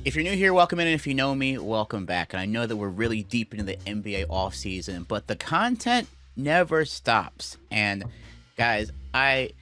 If you're new here, welcome in, and if you know me, welcome back. And I know that we're really deep into the NBA offseason, but the content never stops. And guys, I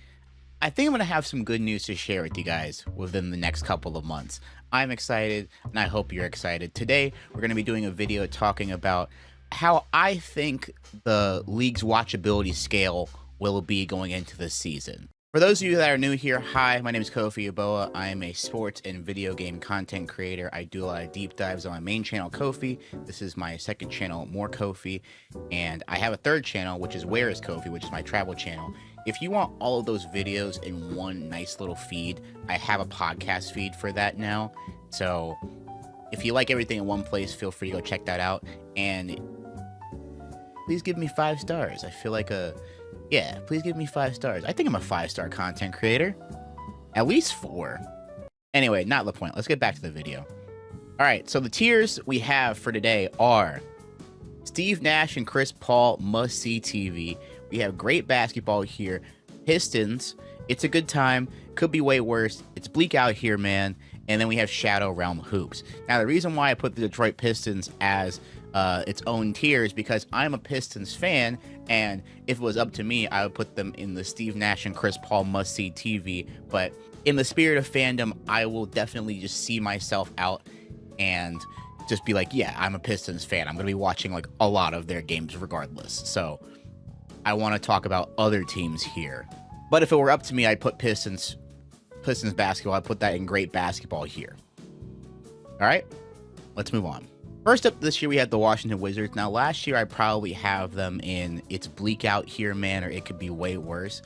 think I'm going to have some good news to share with you guys within the next couple of months. I'm excited, and I hope you're excited. Today, we're going to be doing a video talking about how I think the league's watchability scale will be going into this season. For those of you that are new here, hi, my name is Kofie Yeboah. I am a sports and video game content creator. I do a lot of deep dives on my main channel, Kofie. This is my second channel, More Kofie. And I have a third channel, which is Where is Kofie, which is my travel channel. If you want all of those videos in one nice little feed, I have a podcast feed for that now. So if you like everything in one place, feel free to go check that out. And please give me 5 stars. I feel like please give me 5 stars. I think I'm a 5-star content creator. At least 4. Anyway, not the point. Let's get back to the video. All right, so the tiers we have for today are Steve Nash and Chris Paul must-see TV. We have great basketball here. Pistons, it's a good time. Could be way worse. It's bleak out here, man. And then we have Shadow Realm Hoops. Now, the reason why I put the Detroit Pistons as its own tiers because I'm a Pistons fan, and if it was up to me, I would put them in the Steve Nash and Chris Paul must-see TV. But in the spirit of fandom, I will definitely just see myself out and just be like, yeah, I'm a Pistons fan. I'm going to be watching like a lot of their games regardless. So I want to talk about other teams here. But if it were up to me, I'd put Pistons basketball. I'd put that in great basketball here. All right, let's move on. First up this year, we had the Washington Wizards. Now, last year, I probably have them in it's bleak out here, man, or it could be way worse.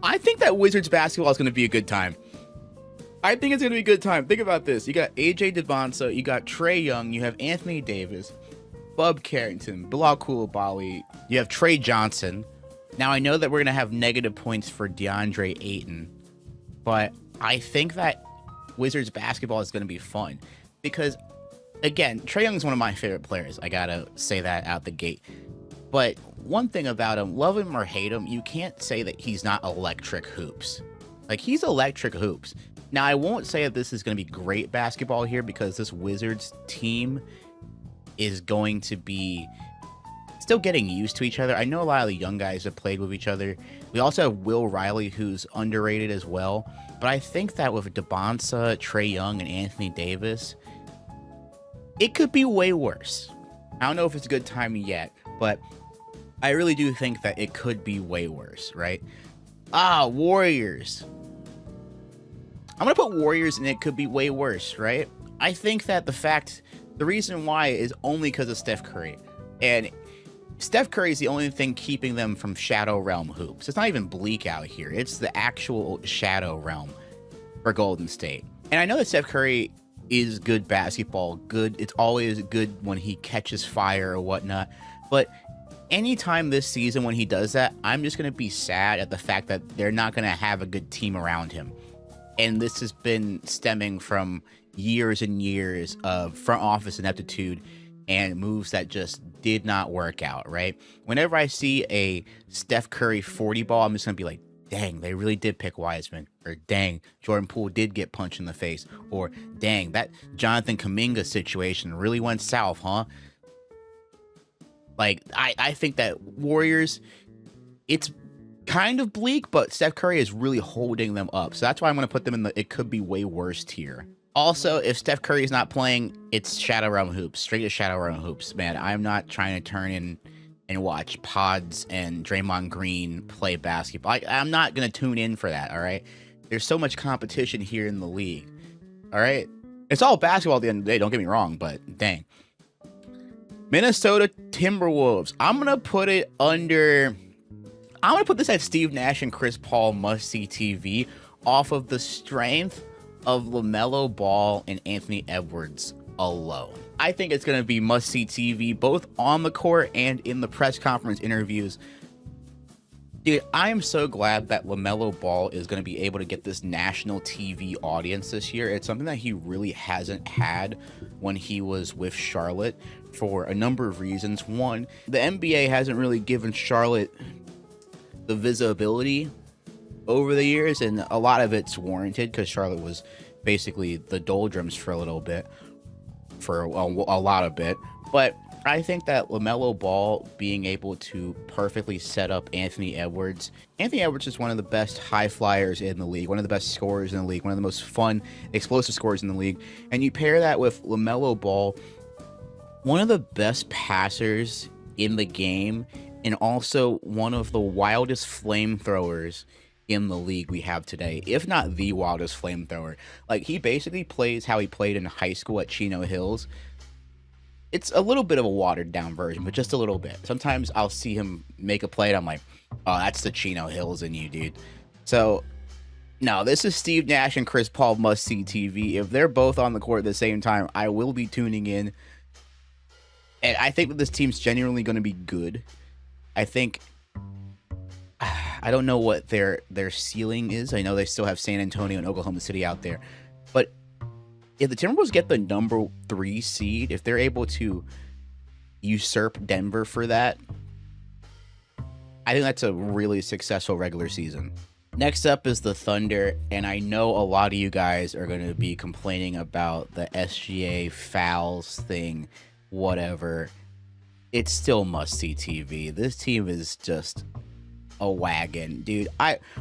I think that Wizards basketball is going to be a good time. I think it's going to be a good time. Think about this. You got AJ Devonta, you got Trae Young, you have Anthony Davis, Bub Carrington, Bilal Coulibaly, you have Trey Johnson. Now, I know that we're going to have negative points for DeAndre Ayton, but I think that Wizards basketball is going to be fun because, again, Trae Young is one of my favorite players. I gotta say that out the gate. But one thing about him, love him or hate him, you can't say that he's not electric hoops. Like, he's electric hoops. Now, I won't say that this is going to be great basketball here because this Wizards team is going to be still getting used to each other. I know a lot of the young guys have played with each other. We also have Will Riley, who's underrated as well. But I think that with Devonta, Trae Young, and Anthony Davis, it could be way worse. I don't know if it's a good time yet, but I really do think that it could be way worse, right? Warriors. I'm going to put Warriors and it could be way worse, right? I think that the reason why is only because of Steph Curry. And Steph Curry is the only thing keeping them from Shadow Realm Hoops. It's not even bleak out here. It's the actual Shadow Realm for Golden State. And I know that Steph Curry is good basketball, good. It's always good when he catches fire or whatnot. But anytime this season when he does that, I'm just going to be sad at the fact that they're not going to have a good team around him. And this has been stemming from years and years of front office ineptitude and moves that just did not work out, right? Whenever I see a Steph Curry 40 ball, I'm just going to be like, dang, they really did pick Wiseman. Or dang, Jordan Poole did get punched in the face. Or dang, that Jonathan Kuminga situation really went south, huh? Like, I think that Warriors, it's kind of bleak, but Steph Curry is really holding them up. So that's why I'm going to put them in the it could be way worse tier. Also, if Steph Curry is not playing, it's Shadow Realm Hoops. Straight to Shadow Realm Hoops, man. I'm not trying to turn in and watch Pods and Draymond Green play basketball. I'm not going to tune in for that, all right? There's so much competition here in the league, all right? It's all basketball at the end of the day, don't get me wrong, but dang. Minnesota Timberwolves. I'm going to put this at Steve Nash and Chris Paul must-see TV off of the strength of LaMelo Ball and Anthony Edwards alone. I think it's going to be must-see TV, both on the court and in the press conference interviews. Dude, I am so glad that LaMelo Ball is going to be able to get this national TV audience this year. It's something that he really hasn't had when he was with Charlotte for a number of reasons. One, the NBA hasn't really given Charlotte the visibility over the years, and a lot of it's warranted because Charlotte was basically the doldrums for a little bit, for a lot of it. But I think that LaMelo Ball being able to perfectly set up Anthony Edwards. Anthony Edwards is one of the best high flyers in the league, one of the best scorers in the league, one of the most fun, explosive scorers in the league. And you pair that with LaMelo Ball, one of the best passers in the game, and also one of the wildest flamethrowers in the league we have today, if not the wildest flamethrower. Like, he basically plays how he played in high school at Chino Hills. It's a little bit of a watered down version, but just a little bit. Sometimes I'll see him make a play and I'm like, oh, that's the Chino Hills in you, dude. So, no, this is Steve Nash and Chris Paul must-see TV. If they're both on the court at the same time, I will be tuning in. And I think that this team's genuinely going to be good. I think, I don't know what their ceiling is. I know they still have San Antonio and Oklahoma City out there. But if the Timberwolves get the number 3 seed, if they're able to usurp Denver for that, I think that's a really successful regular season. Next up is the Thunder, and I know a lot of you guys are going to be complaining about the SGA fouls thing, whatever. It's still must-see TV. This team is just a wagon, dude.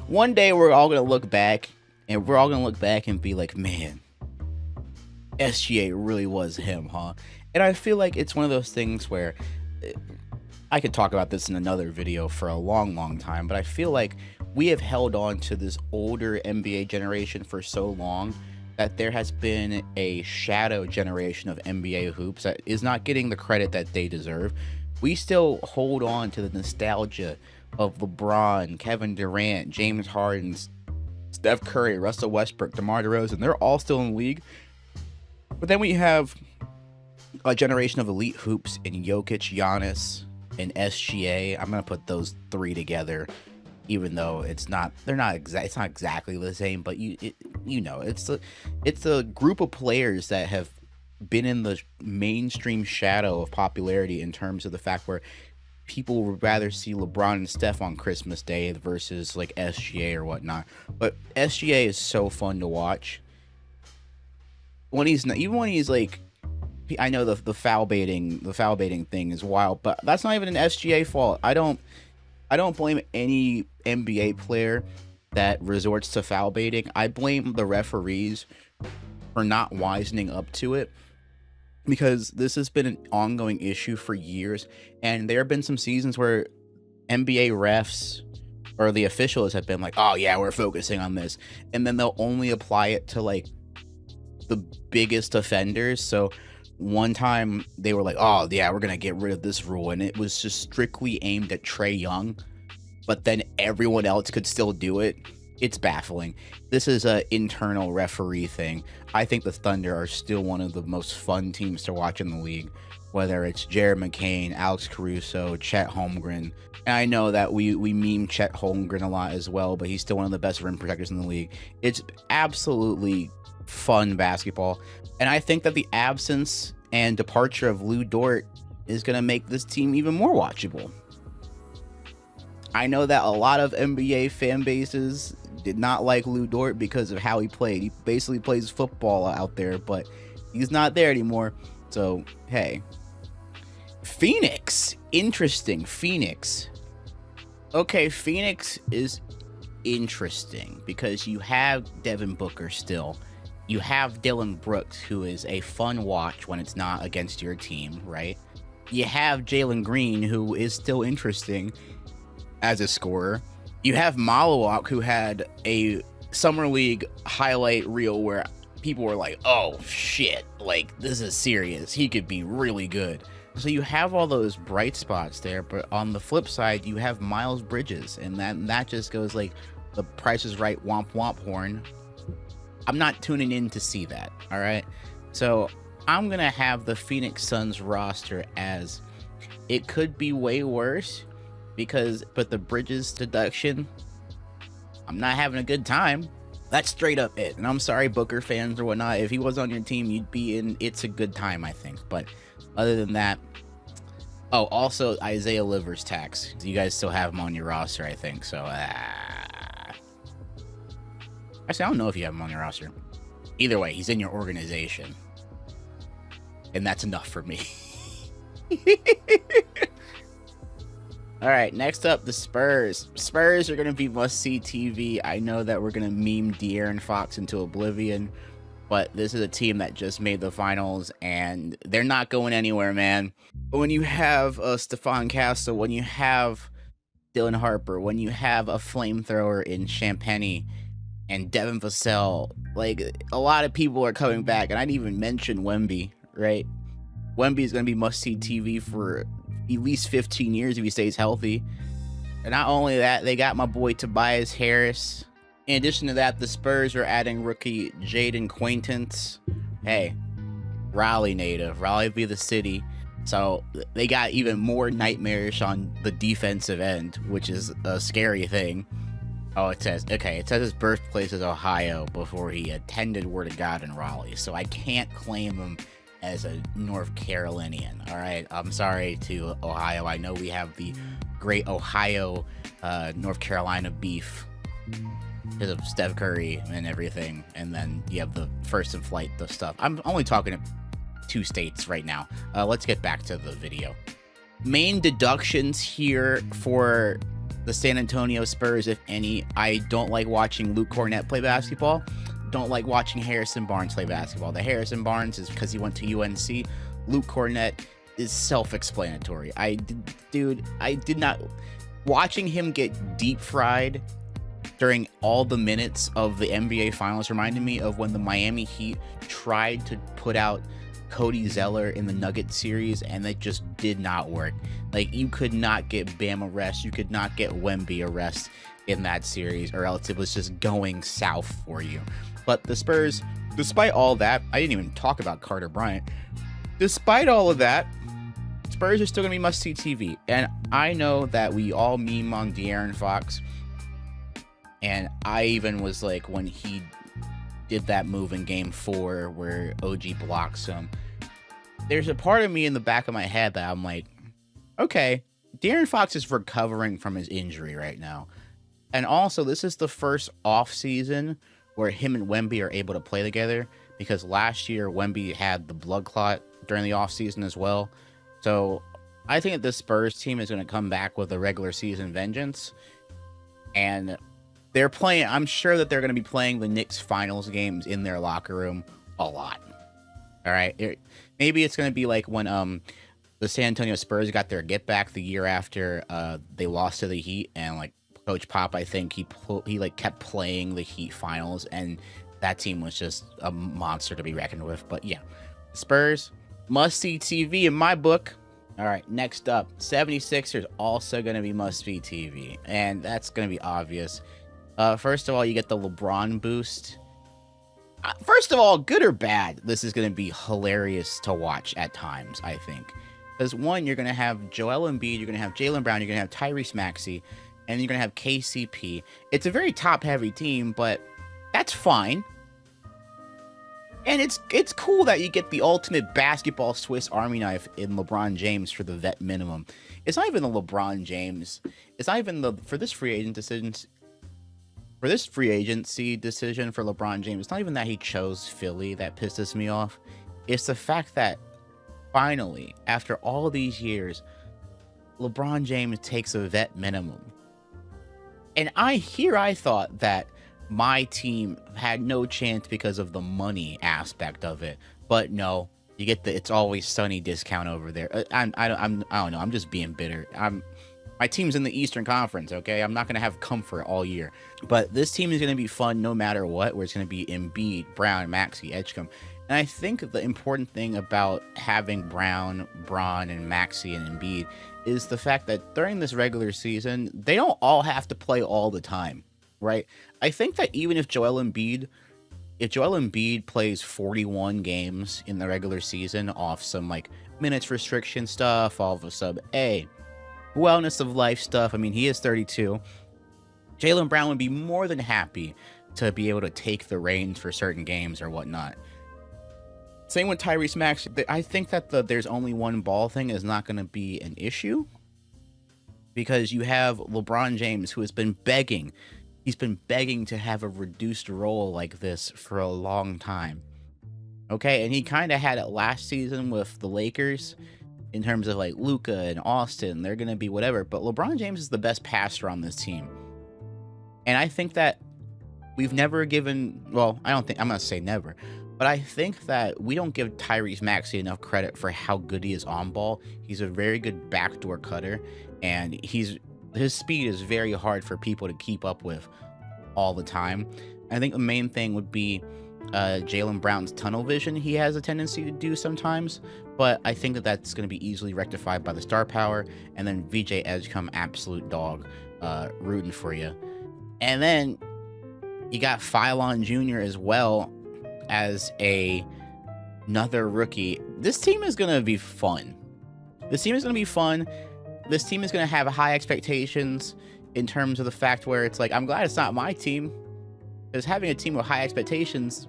One day we're all going to look back, and be like, man, SGA really was him, huh? And I feel like it's one of those things where I could talk about this in another video for a long time, but I feel like we have held on to this older NBA generation for so long that there has been a shadow generation of NBA hoops that is not getting the credit that they deserve. We still hold on to the nostalgia of LeBron, Kevin Durant, James Harden, Steph Curry, Russell Westbrook, DeMar DeRozan. They're all still in the league. But then we have a generation of elite hoops in Jokic, Giannis, and SGA. I'm gonna put those 3 together, even though it's not exactly the same. But it's a group of players that have been in the mainstream shadow of popularity in terms of the fact where people would rather see LeBron and Steph on Christmas Day versus like SGA or whatnot. But SGA is so fun to watch. When he's like, I know the foul baiting thing is wild, but that's not even an SGA fault. I don't blame any NBA player that resorts to foul baiting. I blame the referees for not wisening up to it, because this has been an ongoing issue for years, and there have been some seasons where NBA refs or the officials have been like, oh yeah, we're focusing on this, and then they'll only apply it to like the biggest offenders. So one time they were like, oh yeah, we're gonna get rid of this rule, and it was just strictly aimed at Trae Young, but then everyone else could still do it. It's baffling. This is an internal referee thing. I think the Thunder are still one of the most fun teams to watch in the league, whether it's Jared McCain, Alex Caruso, Chet Holmgren. And I know that we meme Chet Holmgren a lot as well, but he's still one of the best rim protectors in the league. It's absolutely fun basketball, and I think that the absence and departure of Lou Dort is going to make this team even more watchable. I know that a lot of NBA fan bases did not like Lou Dort because of how he played. He basically plays football out there, but he's not there anymore. So, hey. Phoenix. Interesting. Phoenix. Okay, Phoenix is interesting because you have Devin Booker still. You have Dylan Brooks, who is a fun watch when it's not against your team, right? You have Jalen Green, who is still interesting as a scorer. You have Malawak, who had a Summer League highlight reel where people were like, oh shit, like this is serious. He could be really good. So you have all those bright spots there, but on the flip side, you have Miles Bridges, and that just goes like the Price is Right womp womp horn. I'm not tuning in to see that, all right? So I'm going to have the Phoenix Suns roster as it could be way worse, but the Bridges deduction, I'm not having a good time. That's straight up it. And I'm sorry, Booker fans or whatnot. If he was on your team, you'd be in It's a Good Time, I think. But other than that, oh, also Isaiah Livers tax. You guys still have him on your roster, I think. So, actually, I don't know if you have him on your roster. Either way, he's in your organization. And that's enough for me. All right, next up, the Spurs. Spurs are going to be must-see TV. I know that we're going to meme De'Aaron Fox into oblivion, but this is a team that just made the finals, and they're not going anywhere, man. When you have Stephon Castle, when you have Dylan Harper, when you have a flamethrower in Champagny and Devin Vassell, like, a lot of people are coming back, and I didn't even mention Wemby, right? Wemby is going to be must-see TV for at least 15 years if he stays healthy. And not only that, they got my boy Tobias Harris. In addition to that, the Spurs are adding rookie Jaden Quaintance. Hey, Raleigh native. Raleigh be the city. So they got even more nightmarish on the defensive end, which is a scary thing. Oh, it says his birthplace is Ohio before he attended Word of God in Raleigh. So I can't claim him as a North Carolinian. All right, I'm sorry to Ohio. I know we have the great Ohio North Carolina beef because of Steph Curry and everything, and then you have the first in flight, the stuff. I'm only talking 2 states right now. Let's get back to the video. Main deductions here for the San Antonio Spurs, if any. I don't like watching Luke Cornett play basketball. Don't like watching Harrison Barnes play basketball. The Harrison Barnes is because he went to UNC. Luke Cornett is self-explanatory. I did not watching him get deep fried during all the minutes of the NBA Finals reminded me of when the Miami Heat tried to put out Cody Zeller in the Nuggets series, and it just did not work. Like, you could not get Bam a rest, you could not get Wemby a rest in that series, or else it was just going south for you. But the Spurs, despite all that, I didn't even talk about Carter Bryant. Despite all of that, Spurs are still going to be must-see TV. And I know that we all meme on De'Aaron Fox. And I even was like, when he did that move in Game 4 where OG blocks him, there's a part of me in the back of my head that I'm like, okay, De'Aaron Fox is recovering from his injury right now. And also, this is the first off season where him and Wemby are able to play together, because last year Wemby had the blood clot during the offseason as well. So I think that this Spurs team is going to come back with a regular season vengeance. And they're playing, I'm sure that they're going to be playing the Knicks finals games in their locker room a lot. All right. Maybe it's going to be like when the San Antonio Spurs got their get back the year after they lost to the Heat, and like Coach Pop, I think he like kept playing the Heat finals, and that team was just a monster to be reckoned with. But yeah, Spurs must-see TV in my book. All right, next up, 76ers also going to be must-see TV, and that's going to be obvious. First of all, you get the LeBron boost. First of all, good or bad, this is going to be hilarious to watch at times, I think. Because one, you're going to have Joel Embiid, you're going to have Jaylen Brown, you're going to have Tyrese Maxey, and you're going to have KCP. It's a very top-heavy team, but that's fine. And it's cool that you get the ultimate basketball Swiss Army knife in LeBron James for the vet minimum. It's not even the LeBron James. It's not even for this free agency decision for LeBron James. It's not even that he chose Philly that pisses me off. It's the fact that finally, after all these years, LeBron James takes a vet minimum. And I thought that my team had no chance because of the money aspect of it, but no, you get the It's Always Sunny discount over there. I don't know. I'm just being bitter. My team's in the Eastern Conference, okay? I'm not going to have comfort all year. But this team is going to be fun no matter what, where it's going to be Embiid, Brown, Maxey, Edgecombe. And I think the important thing about having Brown, Braun, and Maxey and Embiid is the fact that during this regular season, they don't all have to play all the time, right? I think that even if Joel Embiid plays 41 games in the regular season off some like minutes restriction stuff, off of sub A, wellness of life stuff, I mean, he is 32. Jaylen Brown would be more than happy to be able to take the reins for certain games or whatnot. Same with Tyrese Maxey. I think that there's only one ball thing is not going to be an issue, because you have LeBron James, who has been begging. He's been begging to have a reduced role like this for a long time. Okay, and he kind of had it last season with the Lakers in terms of like Luka and Austin. They're going to be whatever, but LeBron James is the best passer on this team. And I think that we've never given, well, I'm going to say never, but I think that we don't give Tyrese Maxey enough credit for how good he is on ball. He's a very good backdoor cutter, and his speed is very hard for people to keep up with all the time. I think the main thing would be Jaylen Brown's tunnel vision he has a tendency to do sometimes, but I think that that's going to be easily rectified by the star power, and then VJ Edgecombe, absolute dog, rooting for you. And then you got Phylon Jr. as well as another rookie. This team is going to be fun. This team is going to be fun. This team is going to have high expectations in terms of the fact where it's like, I'm glad it's not my team, because having a team with high expectations,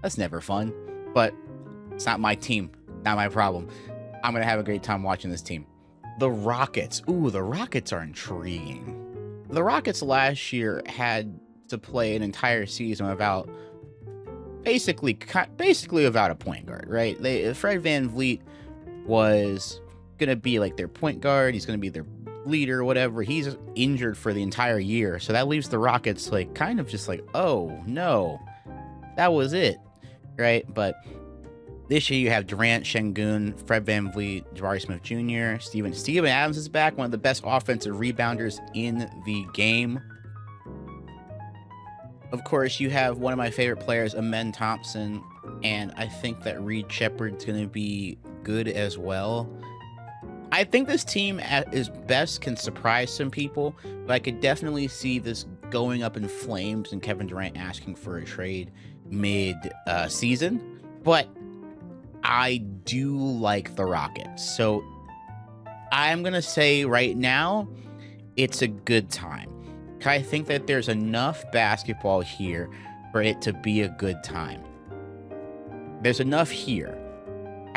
that's never fun. But it's not my team, not my problem. I'm going to have a great time watching this team. The Rockets. Ooh, the Rockets are intriguing. The Rockets last year had to play an entire season without basically without a point guard, right? Fred VanVleet was going to be like their point guard. He's going to be their leader, whatever. He's injured for the entire year. So that leaves the Rockets like kind of just like, oh no, that was it, right? But this year you have Durant, Şengün, Fred VanVleet, Jabari Smith Jr., Steven Adams is back, one of the best offensive rebounders in the game. Of course, you have one of my favorite players, Amen Thompson, and I think that Reed Shepherd's going to be good as well. I think this team at its best can surprise some people, but I could definitely see this going up in flames and Kevin Durant asking for a trade mid-season. But I do like the Rockets. So I'm going to say right now, it's a good time. I think that there's enough basketball here for it to be a good time. There's enough here.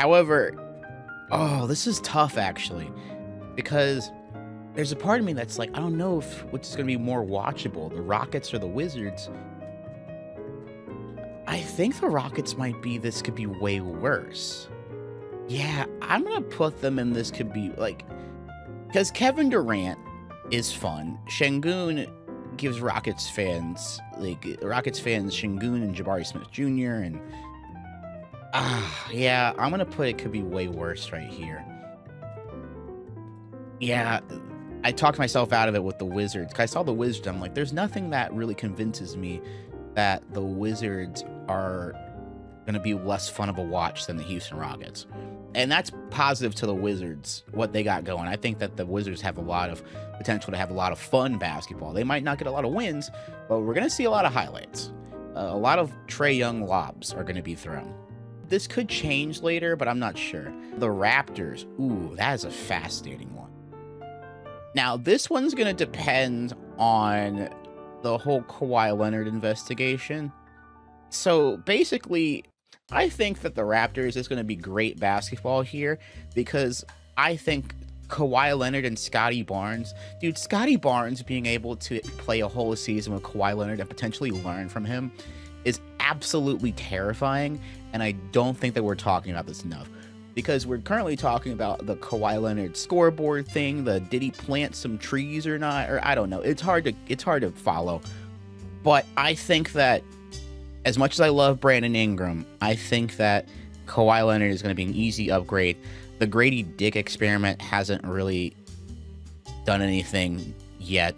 However, oh, this is tough actually, because there's a part of me that's like, I don't know which is going to be more watchable, the Rockets or the Wizards. I think the Rockets might be, this could be way worse. Yeah, I'm going to put them in this could be like, because Kevin Durant is fun. Şengün gives Rockets fans Şengün and Jabari Smith Jr. and yeah, I'm gonna put it could be way worse right here. Yeah, I talked myself out of it with the Wizards. I saw the Wizards, I'm like, there's nothing that really convinces me that the Wizards are gonna be less fun of a watch than the Houston Rockets. And that's positive to the Wizards, what they got going. I think that the Wizards have a lot of potential to have a lot of fun basketball. They might not get a lot of wins, but we're going to see a lot of highlights. A lot of Trae Young lobs are going to be thrown. This could change later, but I'm not sure. The Raptors. Ooh, that is a fascinating one. Now, this one's going to depend on the whole Kawhi Leonard investigation. So basically, I think that the Raptors is going to be great basketball here because I think Kawhi Leonard and Scotty Barnes, dude, Scotty Barnes being able to play a whole season with Kawhi Leonard and potentially learn from him is absolutely terrifying. And I don't think that we're talking about this enough because we're currently talking about the Kawhi Leonard scoreboard thing. Did he plant some trees or not? Or I don't know. It's hard to follow. But I think that as much as I love Brandon Ingram, I think that Kawhi Leonard is going to be an easy upgrade. The Grady Dick experiment hasn't really done anything yet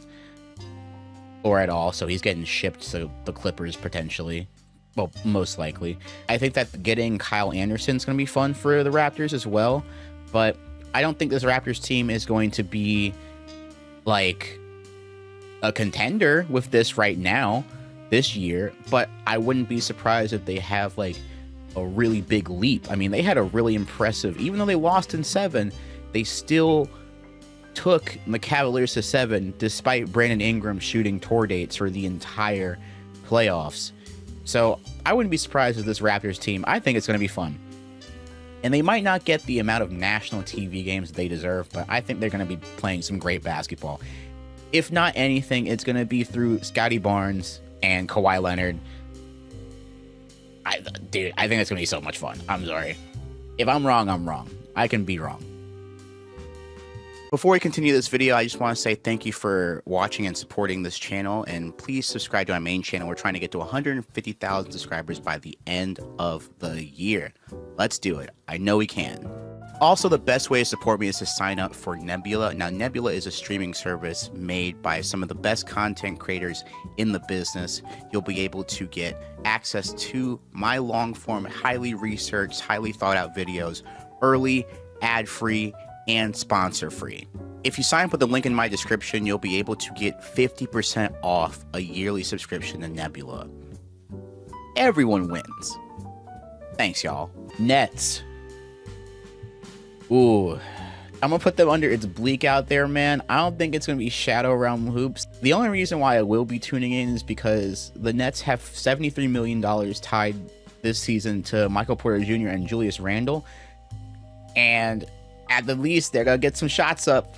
or at all, so he's getting shipped to the Clippers potentially. Well, most likely. I think that getting Kyle Anderson is going to be fun for the Raptors as well, but I don't think this Raptors team is going to be like a contender with this right now. This year, but I wouldn't be surprised if they have like a really big leap. I mean, they had a really impressive, even though they lost in 7, they still took the Cavaliers to 7 despite Brandon Ingram shooting tour dates for the entire playoffs. So I wouldn't be surprised with this Raptors team. I think it's going to be fun. And they might not get the amount of national TV games they deserve, but I think they're going to be playing some great basketball. If not anything, it's going to be through Scotty Barnes and Kawhi Leonard. Dude, I think it's going to be so much fun. I'm sorry. If I'm wrong, I'm wrong. I can be wrong. Before we continue this video, I just want to say thank you for watching and supporting this channel, and please subscribe to my main channel. We're trying to get to 150,000 subscribers by the end of the year. Let's do it. I know we can. Also, the best way to support me is to sign up for Nebula. Now, Nebula is a streaming service made by some of the best content creators in the business. You'll be able to get access to my long-form, highly researched, highly thought-out videos early, ad-free, and sponsor-free. If you sign up with the link in my description, you'll be able to get 50% off a yearly subscription to Nebula. Everyone wins. Thanks, y'all. Nets. Ooh, I'm gonna put them under. It's bleak out there, man. I don't think it's gonna be Shadow Realm hoops. The only reason why I will be tuning in is because the Nets have $73 million tied this season to Michael Porter Jr. and Julius Randle, and at the least they're gonna get some shots up.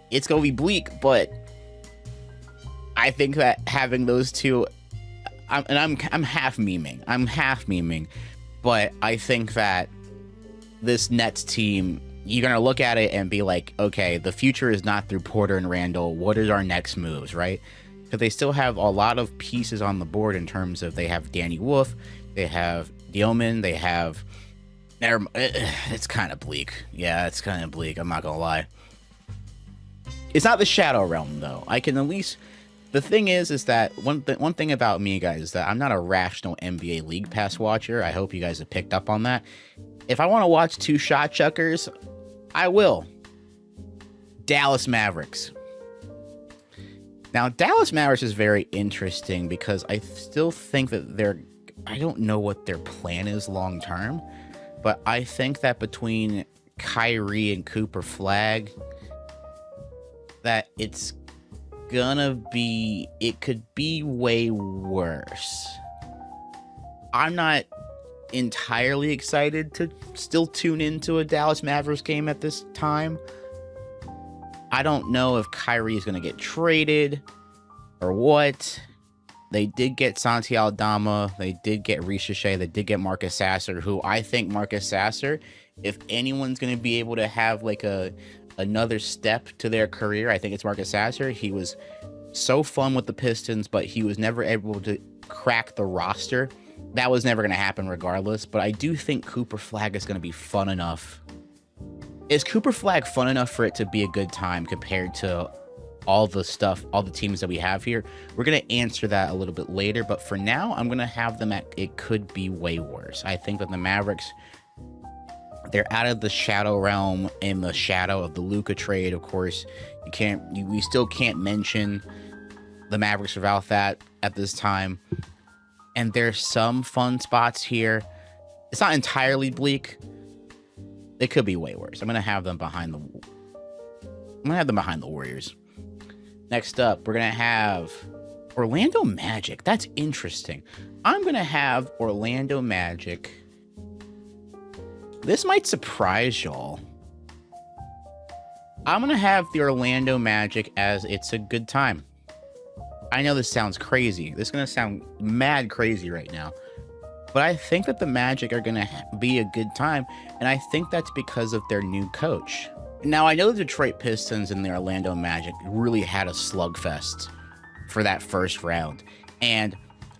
It's gonna be bleak, but I think that having those two, I'm half memeing, but I think that this Nets team, you're going to look at it and be like, okay, the future is not through Porter and Randall. What is our next moves, right? Because they still have a lot of pieces on the board in terms of they have Danny Wolf, they have Dioman, they have... It's kind of bleak. Yeah, it's kind of bleak. I'm not going to lie. It's not the Shadow Realm, though. I can at least... The thing is that one thing about me, guys, is that I'm not a rational NBA League Pass watcher. I hope you guys have picked up on that. If I want to watch two shot chuckers, I will. Dallas Mavericks. Now, Dallas Mavericks is very interesting because I still think that I don't know what their plan is long term, but I think that between Kyrie and Cooper Flag, that it could be way worse. I'm not entirely excited to still tune into a Dallas Mavericks game at this time. I don't know if Kyrie is going to get traded or what. They did get Santi Aldama. They did get Ricochet. They did get Marcus Sasser, who I think Marcus Sasser, if anyone's going to be able to have like another step to their career, I think it's Marcus Sasser. He was so fun with the Pistons, but he was never able to crack the roster. That was never going to happen regardless, but I do think Cooper Flag is going to be fun enough. Is Cooper Flag fun enough for it to be a good time compared to all the teams that we have here? We're going to answer that a little bit later, but for now, I'm going to have them at it could be way worse. I think that the Mavericks, they're out of the Shadow Realm in the shadow of the Luka trade. Of course, we still can't mention the Mavericks without that at this time. And there's some fun spots here. It's not entirely bleak. It could be way worse. I'm gonna have them behind the Warriors. Next up, we're gonna have Orlando Magic. That's interesting. I'm gonna have Orlando Magic. This might surprise y'all. I'm gonna have the Orlando Magic as it's a good time. I know this sounds crazy. This is going to sound mad crazy right now. But I think that the Magic are going to be a good time. And I think that's because of their new coach. Now, I know the Detroit Pistons and the Orlando Magic really had a slugfest for that first round. And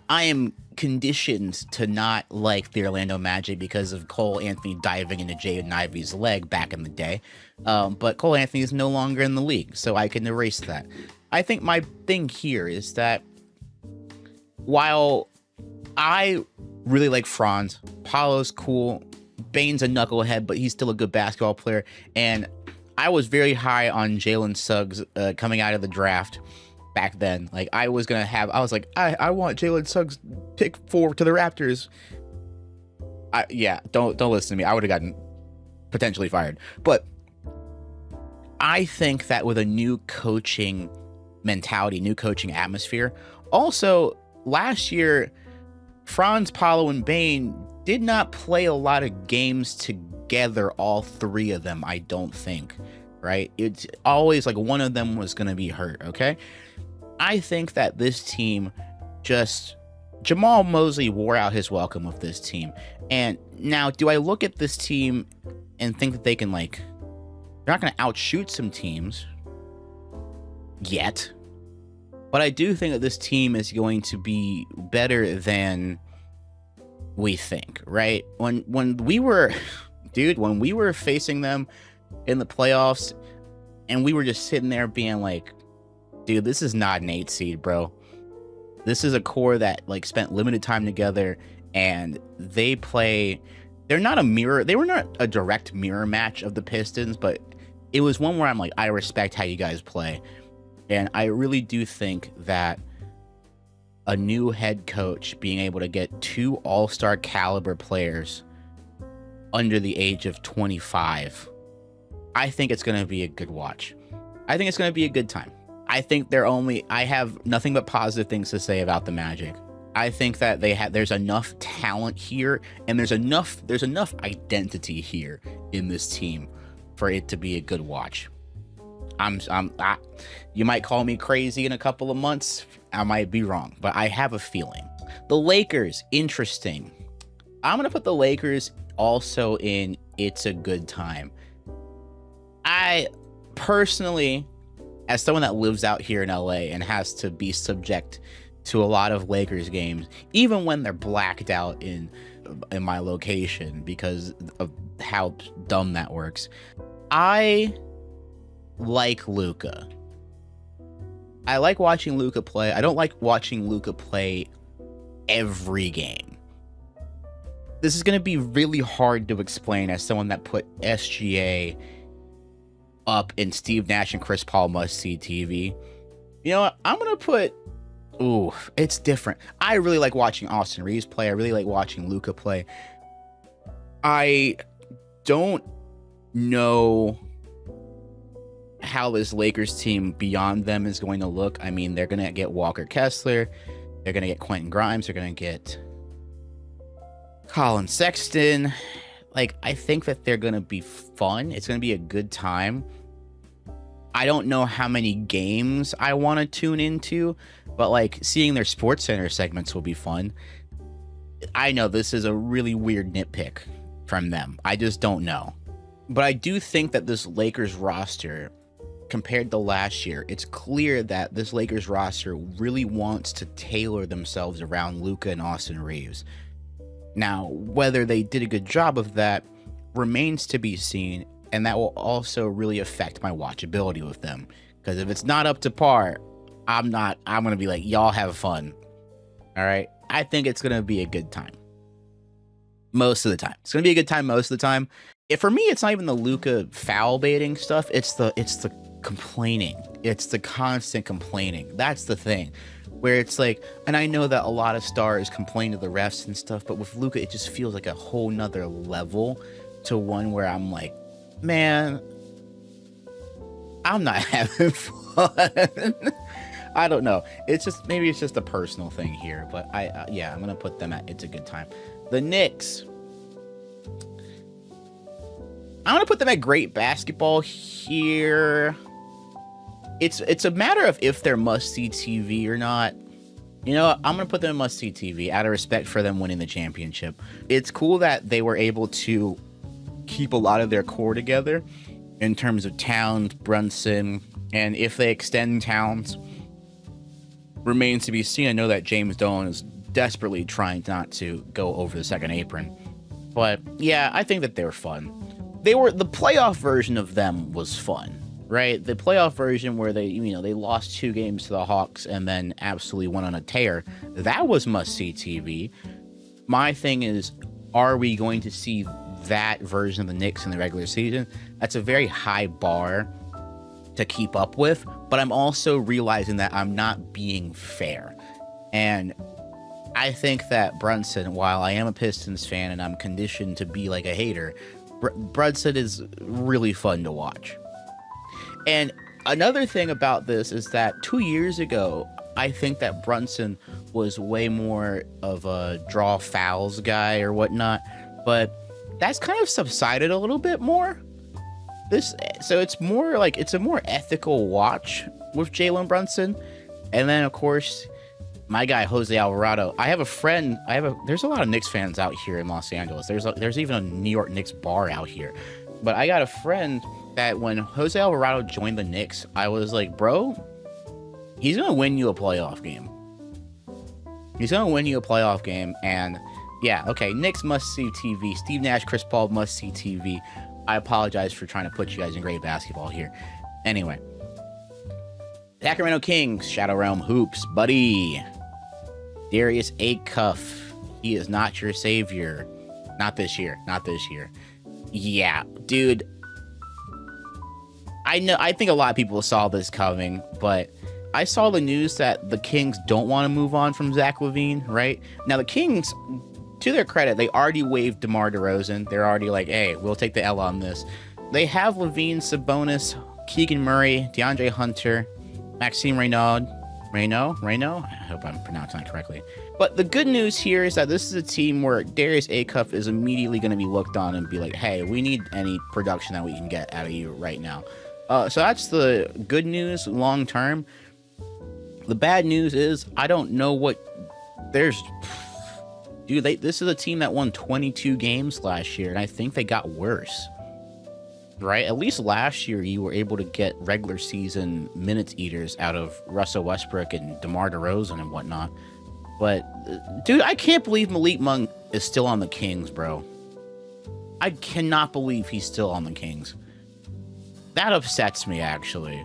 I am conditioned to not like the Orlando Magic because of Cole Anthony diving into Jaden Ivey's leg back in the day. But Cole Anthony is no longer in the league, so I can erase that. I think my thing here is that while I really like Franz, Paolo's cool, Bane's a knucklehead, but he's still a good basketball player, and I was very high on Jalen Suggs coming out of the draft back then. Like, I was like, I want Jalen Suggs pick 4 to the Raptors. Yeah, don't listen to me. I would have gotten potentially fired. But I think that with a new coaching mentality, new coaching atmosphere. Also, last year, Franz, Paolo, and Bane did not play a lot of games together, all three of them, I don't think. right? It's always like one of them was going to be hurt, okay? I think that this team Jamal Mosley wore out his welcome with this team. And now, do I look at this team and think that they can, like, they're not going to outshoot some teams yet, but I do think that this team is going to be better than we think, right? When we were facing them in the playoffs and we were just sitting there being like, dude, this is not an 8 seed, bro. This is a core that like spent limited time together, and they're not they were not a direct mirror match of the Pistons, but it was one where I'm like, I respect how you guys play. And I really do think that a new head coach being able to get 2 all-star caliber players under the age of 25, I think it's going to be a good watch. I think it's going to be a good time. I have nothing but positive things to say about the Magic. I think that there's enough talent here, and there's enough identity here in this team for it to be a good watch. You might call me crazy in a couple of months. I might be wrong, but I have a feeling. The Lakers, interesting. I'm going to put the Lakers also in it's a good time. I personally, as someone that lives out here in LA and has to be subject to a lot of Lakers games, even when they're blacked out in my location because of how dumb that works, I like Luka. I like watching Luka play. I don't like watching Luka play every game. This is going to be really hard to explain as someone that put SGA up in Steve Nash and Chris Paul must-see TV. You know what? I'm going to put... Ooh, it's different. I really like watching Austin Reeves play. I really like watching Luka play. I don't know how this Lakers team beyond them is going to look. I mean, they're going to get Walker Kessler. They're going to get Quentin Grimes. They're going to get Colin Sexton. Like, I think that they're going to be fun. It's going to be a good time. I don't know how many games I want to tune into, but like seeing their Sports Center segments will be fun. I know this is a really weird nitpick from them. I just don't know. But I do think that this Lakers roster, compared to last year, it's clear that this Lakers roster really wants to tailor themselves around Luka and Austin Reeves. Now, whether they did a good job of that remains to be seen, and that will also really affect my watchability with them. Because if it's not up to par, I'm going to be like, y'all have fun. All right? I think it's going to be a good time. Most of the time. It's going to be a good time most of the time. For me, it's not even the Luka foul baiting stuff. It's the complaining. It's the constant complaining. That's the thing. Where it's like, and I know that a lot of stars complain to the refs and stuff, but with Luka, it just feels like a whole nother level to one where I'm like, man, I'm not having fun. I don't know. Maybe it's just a personal thing here, but I'm gonna put them at it's a good time. The Knicks, I'm gonna put them at great basketball here. It's a matter of if they're must-see TV or not. You know, I'm going to put them in must-see TV out of respect for them winning the championship. It's cool that they were able to keep a lot of their core together in terms of Towns, Brunson, and if they extend Towns, remains to be seen. I know that James Dolan is desperately trying not to go over the second apron. But, yeah, I think that they're fun. The playoff version of them was fun. Right, the playoff version where they lost 2 games to the Hawks and then absolutely went on a tear. That was must-see TV. My thing is, are we going to see that version of the Knicks in the regular season? That's a very high bar to keep up with, but I'm also realizing that I'm not being fair. And I think that Brunson, while I am a Pistons fan and I'm conditioned to be like a hater, Brunson is really fun to watch. And another thing about this is that 2 years ago, I think that Brunson was way more of a draw fouls guy or whatnot, but that's kind of subsided a little bit more. So it's more like it's a more ethical watch with Jalen Brunson, and then of course my guy Jose Alvarado. I have a friend. There's a lot of Knicks fans out here in Los Angeles. There's even a New York Knicks bar out here. But I got a friend that when Jose Alvarado joined the Knicks, I was like, bro, he's gonna win you a playoff game. He's gonna win you a playoff game, and yeah, okay, Knicks must see TV. Steve Nash, Chris Paul must see TV. I apologize for trying to put you guys in great basketball here. Anyway, Sacramento Kings, Shadow Realm Hoops, buddy. Darius Acuff, he is not your savior. Not this year. Not this year. Yeah, dude. I think a lot of people saw this coming, but I saw the news that the Kings don't want to move on from Zach LaVine, right? Now, the Kings, to their credit, they already waived DeMar DeRozan. They're already like, hey, we'll take the L on this. They have LaVine, Sabonis, Keegan Murray, DeAndre Hunter, Maxime Reynaud. I hope I'm pronouncing that correctly. But the good news here is that this is a team where Darius Acuff is immediately going to be looked on and be like, hey, we need any production that we can get out of you right now. So that's the good news long term. The bad news is I don't know what there's. Dude, this is a team that won 22 games last year, and I think they got worse. Right? At least last year, you were able to get regular season minutes eaters out of Russell Westbrook and DeMar DeRozan and whatnot. But, dude, I can't believe Malik Monk is still on the Kings, bro. I cannot believe he's still on the Kings. That upsets me, actually.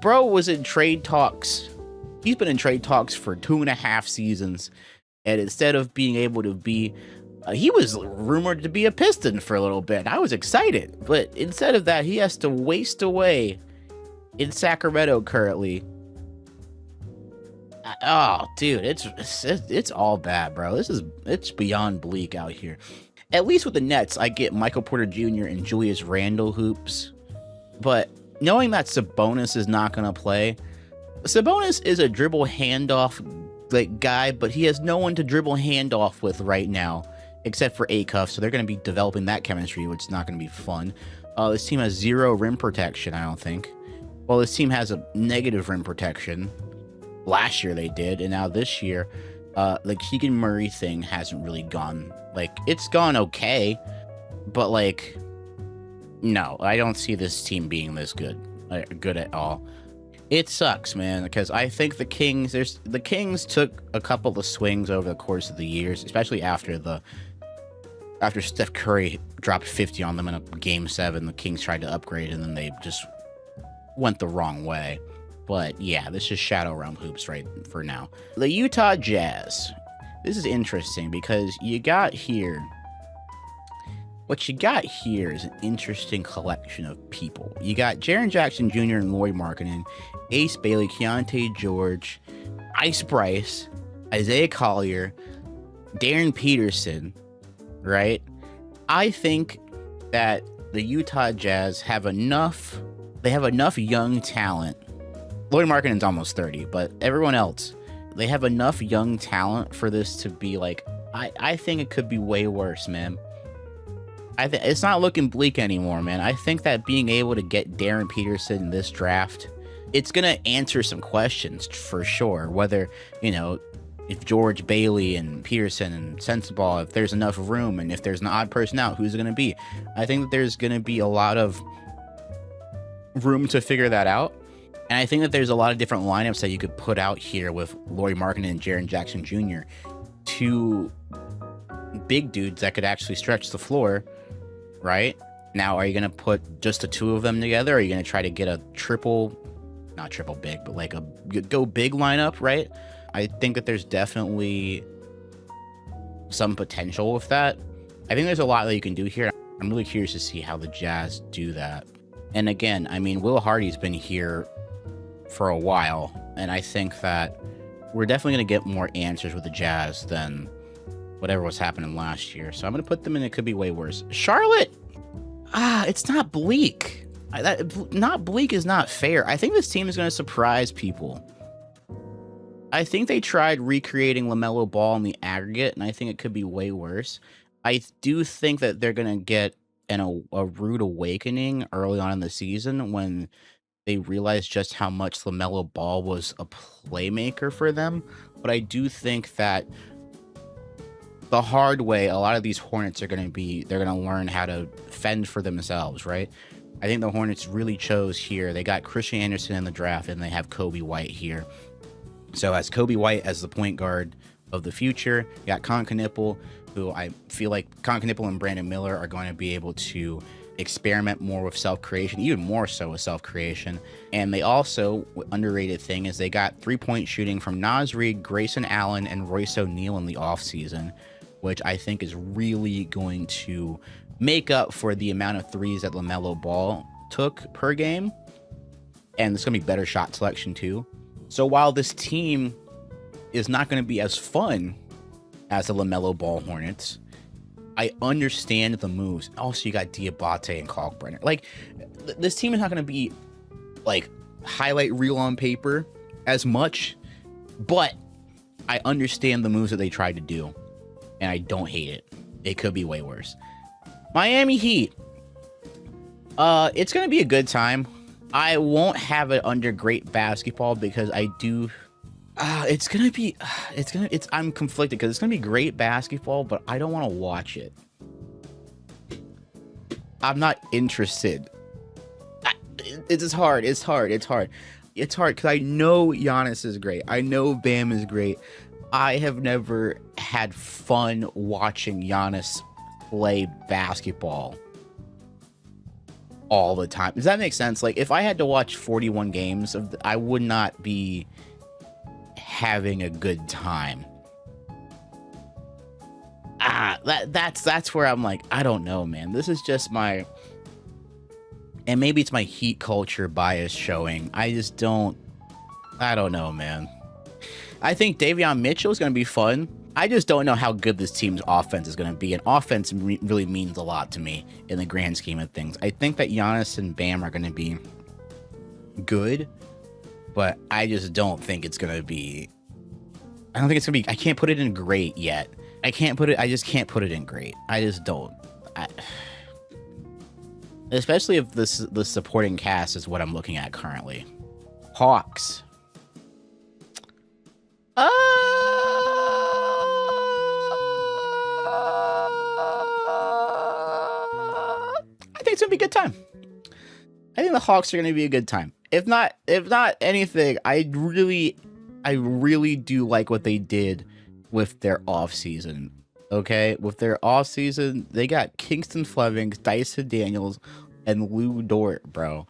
Bro was in trade talks. He's been in trade talks for 2.5 seasons. And instead of being able to be... he was rumored to be a Piston for a little bit. I was excited. But instead of that, he has to waste away in Sacramento currently. Oh, dude, it's all bad, bro. It's beyond bleak out here. At least with the Nets, I get Michael Porter Jr. and Julius Randle hoops. But knowing that Sabonis is not going to play... Sabonis is a dribble handoff guy, but he has no one to dribble handoff with right now. Except for Acuff, so they're going to be developing that chemistry, which is not going to be fun. This team has 0 rim protection, I don't think. Well, this team has a negative rim protection. Last year they did, and now this year, the Keegan Murray thing hasn't really gone... Like, it's gone okay, but, like... No, I don't see this team being this good at all. It sucks, man, because I think the Kings took a couple of swings over the course of the years, especially after Steph Curry dropped 50 on them in a Game 7, the Kings tried to upgrade, and then they just went the wrong way. But yeah, this is Shadow Realm Hoops right for now. The Utah Jazz. This is interesting because what you got here is an interesting collection of people. You got Jaren Jackson Jr. and Lauri Markkanen, Ace Bailey, Keontae George, Ice Bryce, Isaiah Collier, Darren Peterson, right? I think that the Utah Jazz have enough young talent. Lauri Markkanen's almost 30, but everyone else, they have enough young talent for this to be like, I think it could be way worse, man. It's not looking bleak anymore, man. I think that being able to get Darren Peterson in this draft, it's going to answer some questions for sure. Whether, if George, Bailey, and Peterson and Sensabaugh, if there's enough room, and if there's an odd person out, who's it going to be? I think that there's going to be a lot of room to figure that out. And I think that there's a lot of different lineups that you could put out here with Lauri Markkanen and Jaren Jackson Jr. Two big dudes that could actually stretch the floor. Right? Now, are you going to put just the two of them together? Or are you going to try to get a not triple big, but like a go big lineup, right? I think that there's definitely some potential with that. I think there's a lot that you can do here. I'm really curious to see how the Jazz do that. And again, I mean, Will Hardy's been here for a while, and I think that we're definitely going to get more answers with the Jazz than whatever was happening last year. So I'm going to put them in. It could be way worse. Charlotte, it's not bleak. Not bleak is not fair. I think this team is going to surprise people. I think they tried recreating LaMelo Ball in the aggregate, and I think it could be way worse. I do think that they're going to get and a rude awakening early on in the season when they realized just how much LaMelo Ball was a playmaker for them. But I do think that the hard way, a lot of these Hornets are going to be, they're going to learn how to fend for themselves, right? I think the Hornets really chose here. They got Christian Anderson in the draft, and they have Kobe White here. So as Kobe White as the point guard of the future, you got Con Knipple, who I feel like Con Knipple and Brandon Miller are going to be able to experiment more with self-creation, even more so with self-creation. And they also, underrated thing is they got 3-point shooting from Naz Reid, Grayson Allen, and Royce O'Neal in the offseason, which I think is really going to make up for the amount of threes that LaMelo Ball took per game. And it's going to be better shot selection too. So while this team is not going to be as fun as the LaMelo Ball Hornets, I understand the moves. Also, you got Diabate and Kalkbrenner. Like, this team is not going to be like highlight reel on paper as much, but I understand the moves that they tried to do, and I don't hate it. It could be way worse. Miami Heat. It's going to be a good time. I won't have it under great basketball because I do. I'm conflicted because it's going to be great basketball, but I don't want to watch it. I'm not interested. It's hard. It's hard because I know Giannis is great. I know Bam is great. I have never had fun watching Giannis play basketball all the time. Does that make sense? Like, if I had to watch 41 games I would not be having a good time. That's where I'm like, I don't know, man. This is just my, and maybe it's my Heat culture bias showing. I don't know, man. I think Davion Mitchell is going to be fun. I just don't know how good this team's offense is going to be. And offense really means a lot to me in the grand scheme of things. I think that Giannis and Bam are going to be good, but I just don't think it's going to be, I don't think it's going to be, I can't put it in great yet. I just can't put it in great. I just don't. Especially if the supporting cast is what I'm looking at currently. Hawks. I think it's gonna be a good time. I think the Hawks are gonna be a good time. If not anything, I really do like what they did with their offseason. Okay, with their offseason, they got Kingston Fleming, Dyson Daniels, and Lou Dort, bro.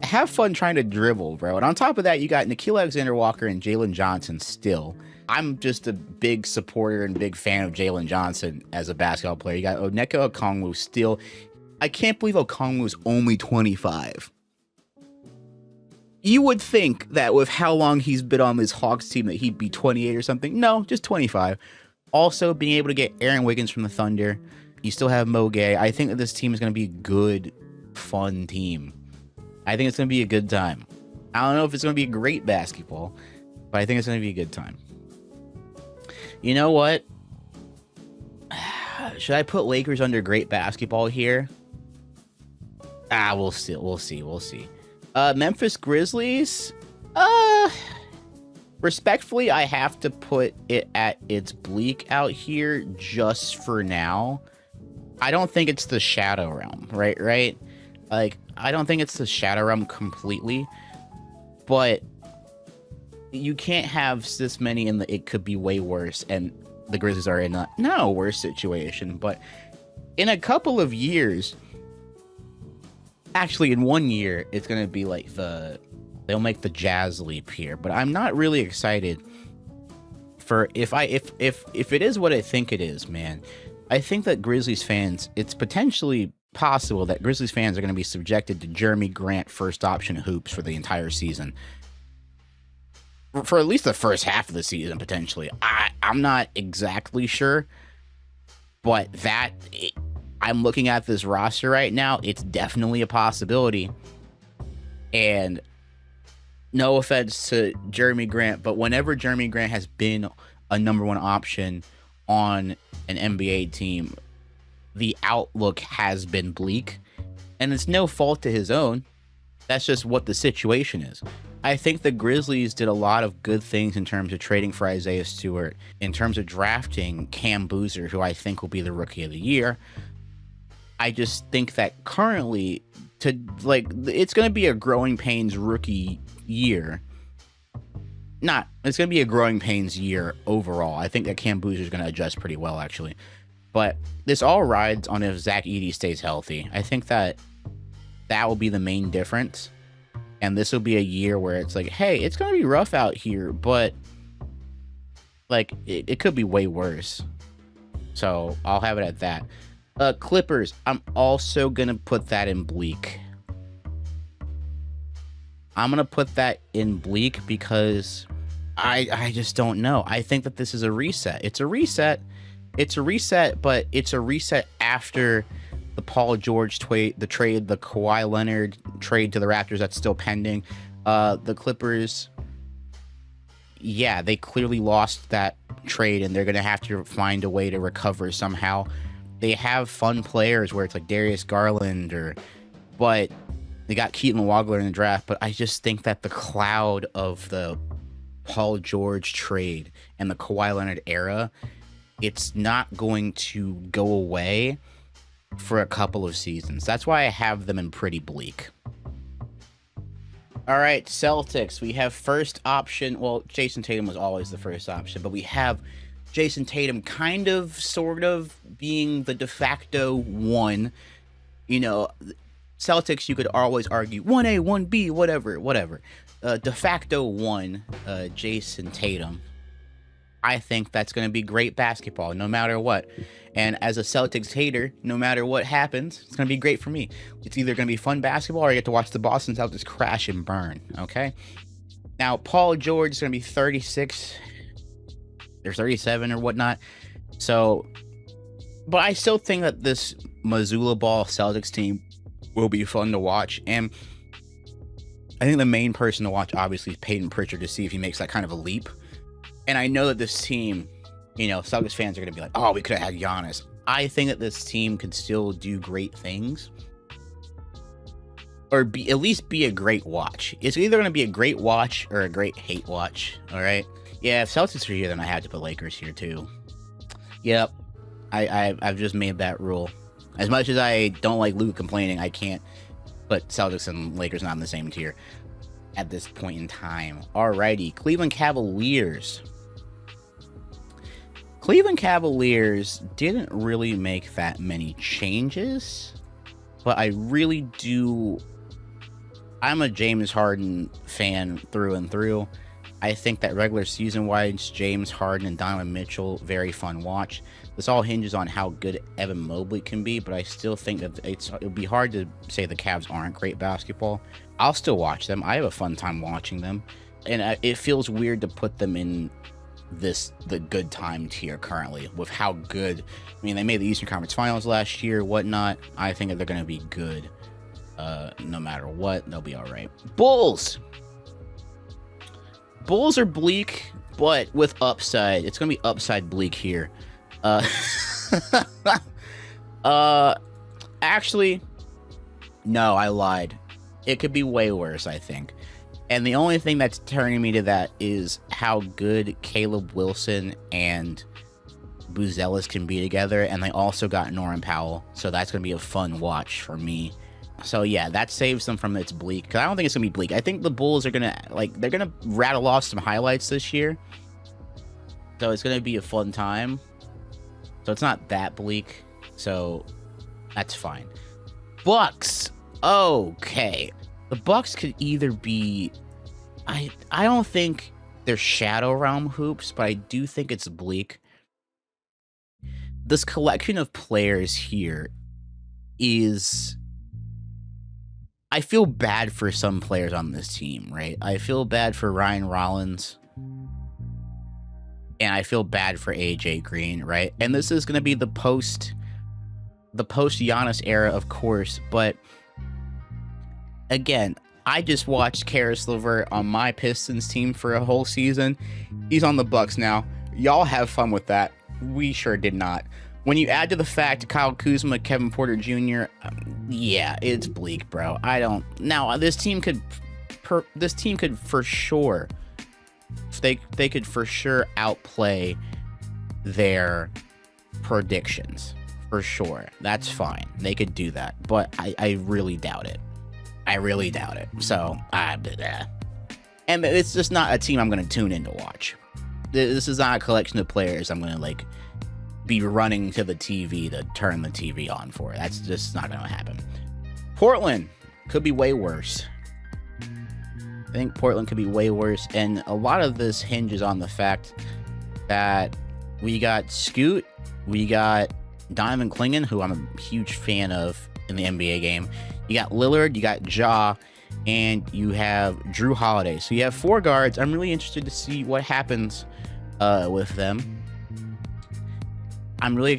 Have fun trying to dribble, bro. And on top of that, you got Nickeil Alexander-Walker and Jalen Johnson still. I'm just a big supporter and big fan of Jalen Johnson as a basketball player. You got Onyeka Okongwu still. I can't believe Okongwu's only 25. You would think that with how long he's been on this Hawks team that he'd be 28 or something. No, just 25. Also, being able to get Aaron Wiggins from the Thunder. You still have Mo Gay. I think that this team is going to be a good, fun team. I think it's going to be a good time. I don't know if it's going to be a great basketball, but I think it's going to be a good time. You know what? Should I put Lakers under great basketball here? We'll see. Memphis Grizzlies. Respectfully, I have to put it at its bleak out here just for now. I don't think it's the Shadow Realm, right? Like, I don't think it's the Shadow Realm completely, but you can't have this many in the it could be way worse, and the Grizzlies are in a not a worse situation, but in a couple of years, actually in 1 year, it's going to be like they'll make the Jazz leap here, but I'm not really excited for if it is what I think it is, man. I think that Grizzlies fans, it's potentially possible that Grizzlies fans are going to be subjected to Jeremy Grant first option hoops for the entire season. For at least the first half of the season, potentially. I'm not exactly sure, but I'm looking at this roster right now. It's definitely a possibility. And no offense to Jeremy Grant, but whenever Jeremy Grant has been a number one option on an NBA team, the outlook has been bleak, and it's no fault to his own. That's just what the situation is. I think the Grizzlies did a lot of good things in terms of trading for Isaiah Stewart, in terms of drafting Cam Boozer, who I think will be the Rookie of the Year. I just think that currently, it's going to be a growing pains rookie year. It's going to be a growing pains year overall. I think that Cam Boozer is going to adjust pretty well, actually. But this all rides on if Zach Edey stays healthy. I think that will be the main difference. And this will be a year where it's like, hey, it's going to be rough out here, but like it could be way worse. So I'll have it at that. Clippers, I'm also going to put that in bleak. I'm going to put that in bleak because I just don't know. I think that this is a reset. It's a reset, but it's a reset after the Paul George trade, the Kawhi Leonard trade to the Raptors that's still pending. The Clippers, yeah, they clearly lost that trade, and they're going to have to find a way to recover somehow. They have fun players where it's like Darius Garland, but they got Keaton Wagler in the draft. But I just think that the cloud of the Paul George trade and the Kawhi Leonard era, it's not going to go away for a couple of seasons. That's why I have them in pretty bleak. All right, Celtics. We have first option. Well, Jason Tatum was always the first option, but we have Jason Tatum kind of, sort of being the de facto one. You know, Celtics, you could always argue 1A, 1B, whatever. De facto one, Jason Tatum. I think that's going to be great basketball no matter what. And as a Celtics hater, no matter what happens, it's going to be great for me. It's either going to be fun basketball or I get to watch the Boston Celtics crash and burn, okay? Now, Paul George is going to be 36 or 37 or whatnot. So, but I still think that this Missoula Ball Celtics team will be fun to watch. And I think the main person to watch, obviously, is Peyton Pritchard to see if he makes that kind of a leap. And I know that this team, you know, Celtics fans are going to be like, oh, we could have had Giannis. I think that this team could still do great things. Or at least be a great watch. It's either going to be a great watch or a great hate watch. All right? Yeah, if Celtics are here, then I had to put Lakers here too. Yep. I've just made that rule. As much as I don't like Luke complaining, I can't put Celtics and Lakers not in the same tier at this point in time. Alrighty, Cleveland Cavaliers. Cleveland Cavaliers didn't really make that many changes, but I really do. I'm a James Harden fan through and through. I think that regular season-wise, James Harden and Donovan Mitchell, very fun watch. This all hinges on how good Evan Mobley can be, but I still think that it would be hard to say the Cavs aren't great basketball. I'll still watch them. I have a fun time watching them, and it feels weird to put them in the good time tier currently with how good. I mean, they made the Eastern Conference Finals last year, whatnot. I think that they're going to be good. No matter what, they'll be all right. Bulls are bleak, but with upside. It's going to be upside bleak here. Actually, no, I lied. It could be way worse, I think. And the only thing that's turning me to that is how good Caleb Wilson and Buzelis can be together. And they also got Norman Powell. So that's going to be a fun watch for me. So yeah, that saves them from its bleak. Because I don't think it's going to be bleak. I think the Bulls are going to, they're going to rattle off some highlights this year. So it's going to be a fun time. So it's not that bleak. So that's fine. Bucks. Okay. The Bucks could either be, I don't think they're Shadow Realm hoops, but I do think it's bleak. This collection of players here is, I feel bad for some players on this team, right? I feel bad for Ryan Rollins, and I feel bad for AJ Green, right? And this is going to be the post Giannis era, of course, but again, I just watched Karis LeVert on my Pistons team for a whole season. He's on the Bucks now. Y'all have fun with that. We sure did not. When you add to the fact Kyle Kuzma, Kevin Porter Jr., yeah, it's bleak, bro. I don't. Now this team could for sure. They could for sure outplay their predictions. For sure. That's fine. They could do that. But I really doubt it. I really doubt it. So, and it's just not a team I'm going to tune in to watch. This is not a collection of players I'm going to, like, be running to the TV to turn the TV on for. That's just not going to happen. Portland could be way worse. I think Portland could be way worse. And a lot of this hinges on the fact that we got Scoot, we got Donovan Clingan, who I'm a huge fan of in the NBA game. You got Lillard, you got Ja, and you have Drew Holiday. So you have 4 guards. I'm really interested to see what happens with them. I'm really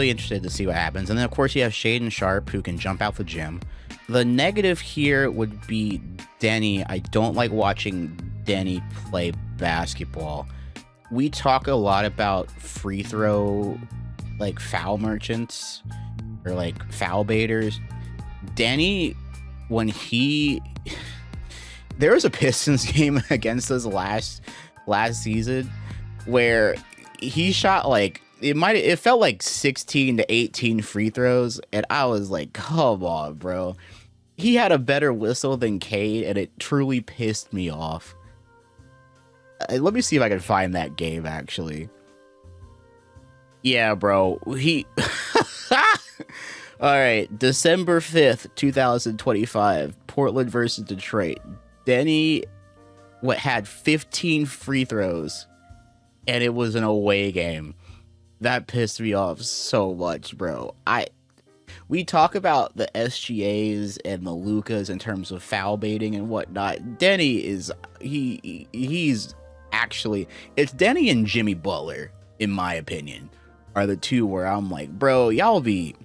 interested to see what happens. And then, of course, you have Shaden Sharp, who can jump out the gym. The negative here would be Denny. I don't like watching Denny play basketball. We talk a lot about free throw, like, foul merchants or, like, foul baiters. Denny, when there was a Pistons game against us last season where he shot, like, it felt like 16 to 18 free throws, and I was like, come on, bro. He had a better whistle than Cade, and it truly pissed me off. Let me see if I can find that game, actually. Yeah, bro. All right, December 5th, 2025, Portland versus Detroit. Denny had 15 free throws, and it was an away game. That pissed me off so much, bro. We talk about the SGAs and the Lucas in terms of foul baiting and whatnot. Denny is he's actually, it's Denny and Jimmy Butler, in my opinion, are the two where I'm like, bro, y'all be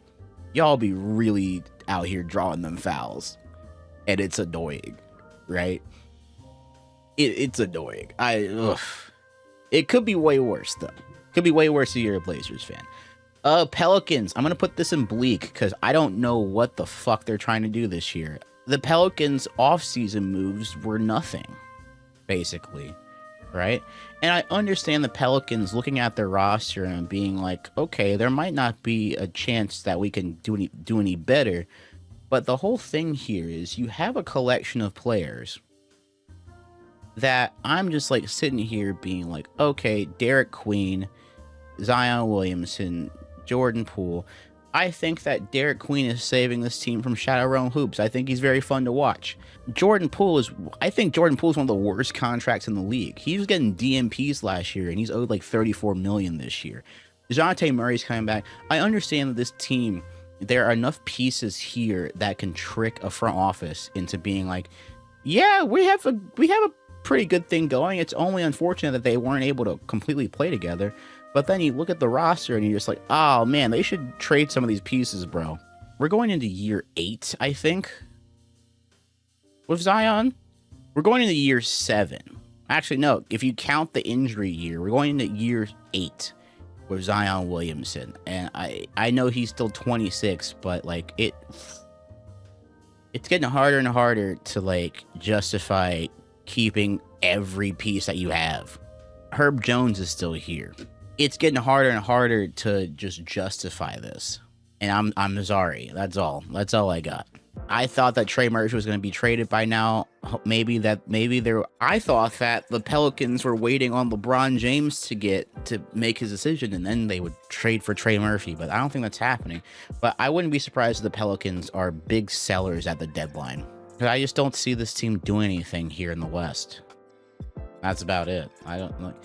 really out here drawing them fouls, and it's annoying, right? It's annoying. It could be way worse though. Could be way worse if you're a Blazers fan. Pelicans. I'm gonna put this in bleak because I don't know what the fuck they're trying to do this year. The Pelicans' offseason moves were nothing, basically, right? And I understand the Pelicans looking at their roster and being like, okay, there might not be a chance that we can do any better, but the whole thing here is you have a collection of players that I'm just like sitting here being like, okay, Derek Queen, Zion Williamson, Jordan Poole. I think that Derek Queen is saving this team from Shadow Realm hoops. I think he's very fun to watch. I think Jordan Poole is one of the worst contracts in the league. He was getting DMPs last year, and he's owed like $34 million this year. DeJounte Murray's coming back. I understand that this team, there are enough pieces here that can trick a front office into being like, yeah, we have a pretty good thing going. It's only unfortunate that they weren't able to completely play together. But then you look at the roster and you're just like, oh man, they should trade some of these pieces, bro. We're going into year 8, I think, with Zion. We're going into year 7. Actually, no, if you count the injury year, we're going into year 8 with Zion Williamson. And I know he's still 26, but like it's getting harder and harder to like justify keeping every piece that you have. Herb Jones is still here. It's getting harder and harder to just justify this. And I'm sorry. That's all I got. I thought that Trey Murphy was going to be traded by now. I thought that the Pelicans were waiting on LeBron James to make his decision, and then they would trade for Trey Murphy, but I don't think that's happening. But I wouldn't be surprised if the Pelicans are big sellers at the deadline. I just don't see this team doing anything here in the West. That's about it. I don't like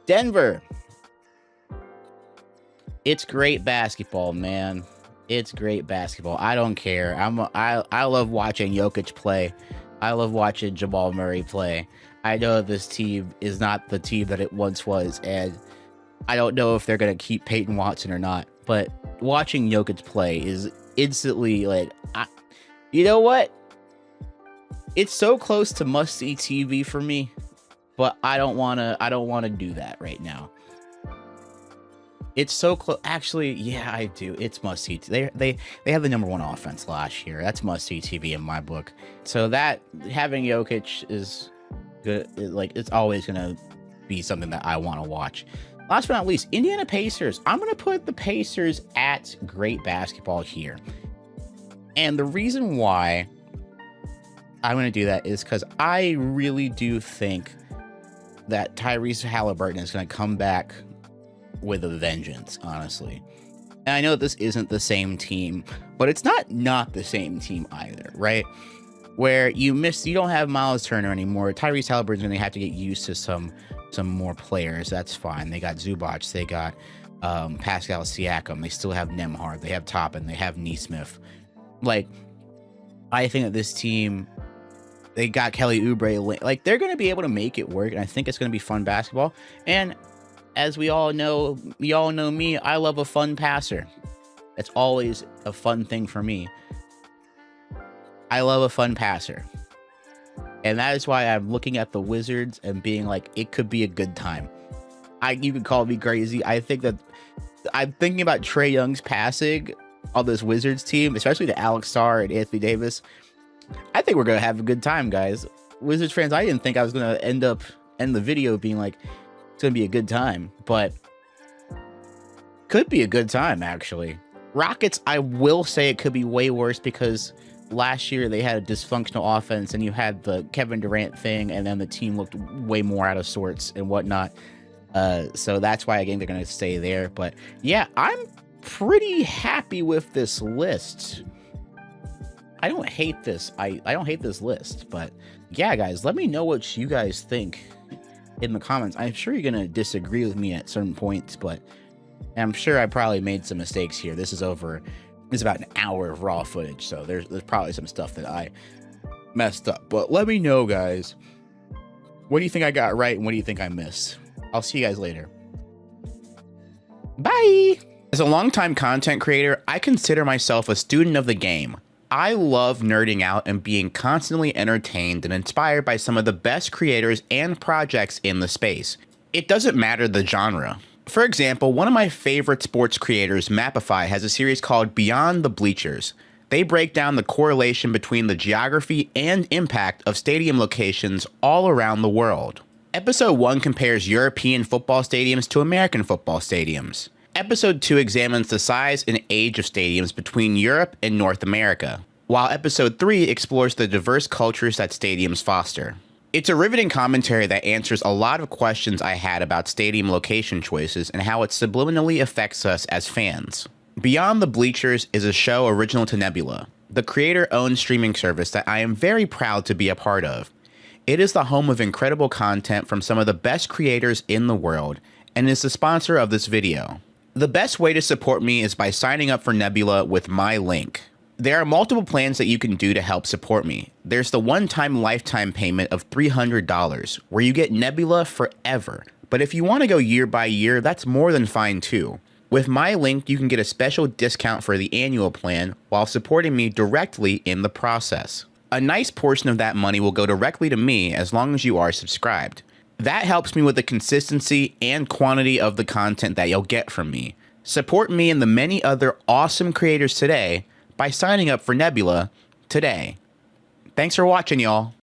Denver. It's great basketball, man. It's great basketball. I don't care. I love watching Jokic play. I love watching Jamal Murray play. I know this team is not the team that it once was, and I don't know if they're going to keep Peyton Watson or not, but watching Jokic play is instantly like, you know what? It's so close to must-see TV for me, but I don't want to do that right now. It's so close. Actually, yeah, I do. It's must see. They have the number one offense last year. That's must see TV in my book. So that having Jokic is good. Like it's always gonna be something that I want to watch. Last but not least, Indiana Pacers. I'm gonna put the Pacers at great basketball here, and the reason why I'm gonna do that is because I really do think that Tyrese Halliburton is gonna come back with a vengeance, honestly. And I know this isn't the same team, but it's not the same team either, right? Where you don't have Miles Turner anymore. Tyrese Halliburton's gonna have to get used to some more players. That's fine. They got Zubac, they got Pascal Siakam, they still have Nembhard, they have Toppin, they have Nesmith. Like, I think that this team, they got Kelly Oubre, like they're gonna be able to make it work, and I think it's gonna be fun basketball. And as we all know me, I love a fun passer. It's always a fun thing for me. I love a fun passer. And that is why I'm looking at the Wizards and being like, it could be a good time. You could call me crazy. I think that I'm thinking about Trae Young's passing on this Wizards team, especially to Alex Sarr and Anthony Davis. I think we're going to have a good time, guys. Wizards fans, I didn't think I was going to end the video being like, it's gonna be a good time, but could be a good time actually. Rockets, I will say it could be way worse because last year they had a dysfunctional offense and you had the Kevin Durant thing, and then the team looked way more out of sorts and whatnot. So that's why I think they're gonna stay there. But yeah, I'm pretty happy with this list. I don't hate this. I don't hate this list, but yeah, guys, let me know what you guys think in the comments. I'm sure you're gonna disagree with me at certain points, but I'm sure I probably made some mistakes here. This is about an hour of raw footage, so there's probably some stuff that I messed up. But let me know, guys, what do you think I got right and what do you think I missed? I'll see you guys later. Bye. As a longtime content creator, I consider myself a student of the game. I love nerding out and being constantly entertained and inspired by some of the best creators and projects in the space. It doesn't matter the genre. For example, one of my favorite sports creators, Mapify, has a series called Beyond the Bleachers. They break down the correlation between the geography and impact of stadium locations all around the world. Episode 1 compares European football stadiums to American football stadiums. Episode 2 examines the size and age of stadiums between Europe and North America, while Episode 3 explores the diverse cultures that stadiums foster. It's a riveting commentary that answers a lot of questions I had about stadium location choices and how it subliminally affects us as fans. Beyond the Bleachers is a show original to Nebula, the creator-owned streaming service that I am very proud to be a part of. It is the home of incredible content from some of the best creators in the world, and is the sponsor of this video. The best way to support me is by signing up for Nebula with my link. There are multiple plans that you can do to help support me. There's the one-time lifetime payment of $300, where you get Nebula forever. But if you want to go year by year, that's more than fine too. With my link, you can get a special discount for the annual plan while supporting me directly in the process. A nice portion of that money will go directly to me as long as you are subscribed. That helps me with the consistency and quantity of the content that you'll get from me. Support me and the many other awesome creators today by signing up for Nebula today. Thanks for watching, y'all.